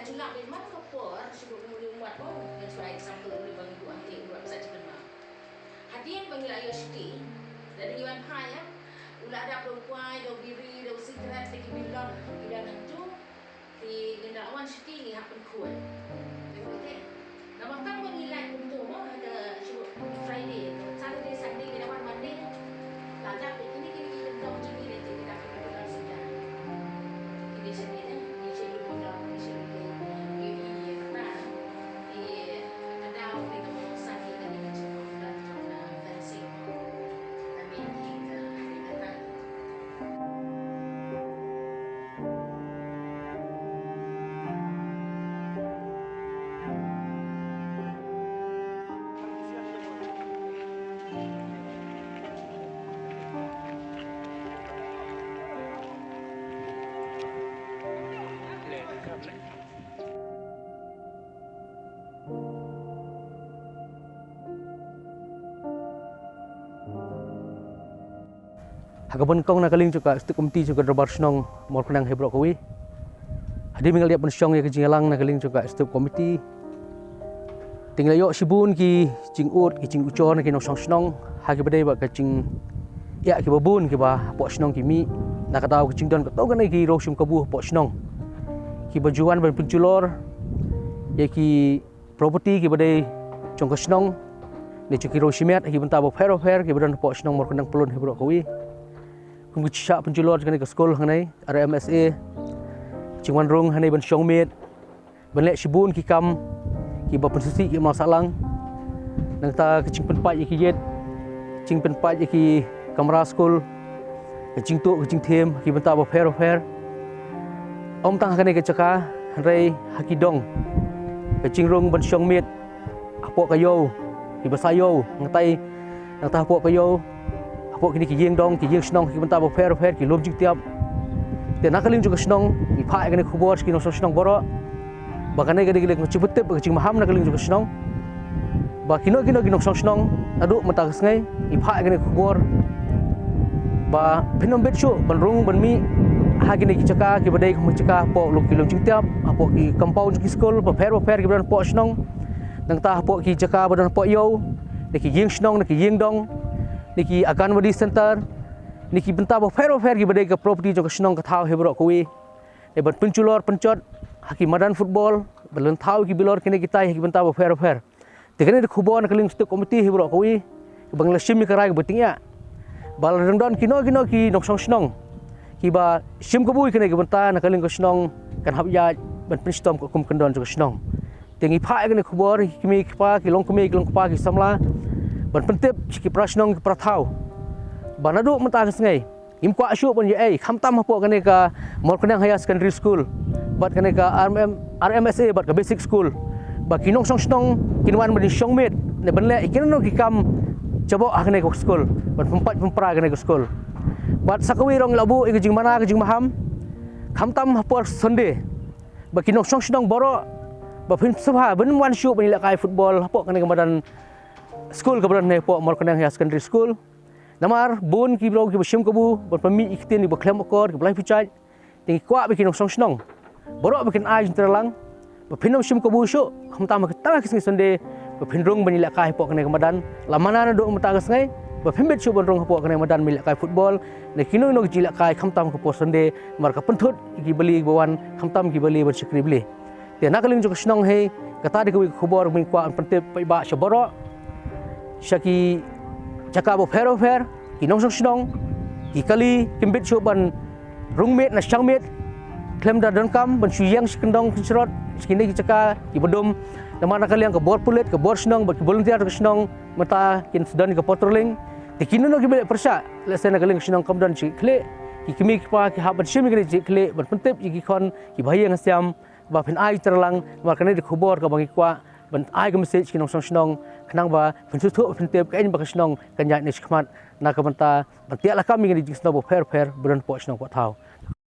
Julak di mana kapur sebut mulu muat pun dan suai sampai di bang ibu ahli buat saja kena. Hadiah panggil ayo siti dari Iwan Hai ya. Ulah ada perempuan, ada biri, ada sigaret, lagi bilon, bila nanti di gendawan siti ni happen kuat. Betul. Nama kan menilai untuk mah ada sebut Friday, Saturday, Sunday, gendawan Monday. Lada ini kini kita macam ni nanti kita akan berjalan sudah. Ini sendiri, ini sendiri pun ini sendiri. Hagapun kong nakaling juga setiap komiti juga derbar senong mau kenang hebrok kawi. Hadi mengal dia pensyong ya kejingalang nakaling juga setiap komiti. Tinggal yo sibun ki cingut ki cing ucor ki nong senong hagi badai ba kacing ya ki babun ki ba pok senong ki mi nak tahu kacing don kau kan ki rosum kabuh pok senong. Ki bajuan ban penculor ya ki property ki badai cong senong ni cuki rosimet ki benta ba fair ki badan pok senong mau kenang pelun hebrok kawi. Kung cak penculor kan ke sekolah hanai RMSA cingwan rong hanai ban syong met ban lek sibun ki kam ki ba pensusi ki masalang nang ta kecing penpat ki jet cing penpat ki kamera skol kecing tu kecing them ki benta ba fair om tang hanai ke caka hanai haki dong kecing rong ban syong met apok kayo ki basayo ngatai nang ta pok kayo pok kini ki yeng dong ki yeng snong ki benta bo fer ki lom jik tiap te nakaling juga snong ki pha kini khubor ki no snong boro bakane gede gede ngcibutep ke cing maham nakaling juga snong ba kino snong adu mata ngai ki pha kini khubor ba pinom bet shu ban rung ban mi ha kini ki caka ki badai ki caka pok lom jik tiap pok ki compound ki school ba fer ki ban pok snong nang ta pok ki caka ban pok yo ki yeng snong ki yeng dong niki Aganwadi Center niki benta bo fer ki badai ke property jo ke snong ka thau hebro kui e ban penculor pencot haki madan football belen thau ki bilor kini kita ki benta bo fer te kene khubon kaling stuk komiti hebro kui bangla sim ka rai betingya bal rengdon kino ki noksong snong ki ba sim ko bui kene ki benta na kaling ko snong kan hab ya ban pinstom ko kum kendon jo ke snong tengi pha kene khubor kimi pa ki long pa ki samla ban pentip ki prasnong ki prathau banadu menta ngai im kwa shu pun ye khamtam hapo kane ka Morkenang Higher Secondary School bat kane ka RMSA bat ka basic school ba kinong snong kinwan ban shongmet ne banle kinong ki kam coba kane ko school ban pempra kane ko school bat sakawi rong labu ke jing mana ke jing maham khamtam hapo Sunday ba kinong snong boro ba phin sabha ban wan shu ban la kai football hapo kane kamadan school kabaran ne po Morkenang Higher Secondary School namar bun ki bro ki bashim kabu ban pami iktin ni baklem akor ki blai pucai tingi kwa bikin snong boro bikin ai terlang ba phinom shim kabu shu khamta ma ta kisngi sonde ba phinrung ban la kai po kane kamadan lamana na do mata ngai ba phimbet shu ban rong po kane kamadan mil kai football ne kino no ki la kai khamtam ko po sonde mar ka penthut ki bali bawan khamtam ki bali ban sikri bli te nakaling jo snong he kata de ko khobor min kwa pante ba shaboro Shaki cakap fer ki nong snong ki kali kimbit shu ban rungmet na changmet klem da don kam ban suyang skendong kisrot skini ki caka ki bodom namana kali yang ke bor pulet ke bor snong ba ki volunteer ke snong mata kin sudan ke patrolling ti kinu no ki bele persa lesena kali snong kam don chi kle ki kimi ki pa ki haban shimi ki kle ban pentep ki kon ki bahaya ngasiam ba phin ai terlang markane di khobor ka bangi kwa ban ai ka message kinong snong kenang ba pensu pentep kain ba snong kanya ni skmat na ka banta bantia la kami ngi di snong fer beran po snong ko thau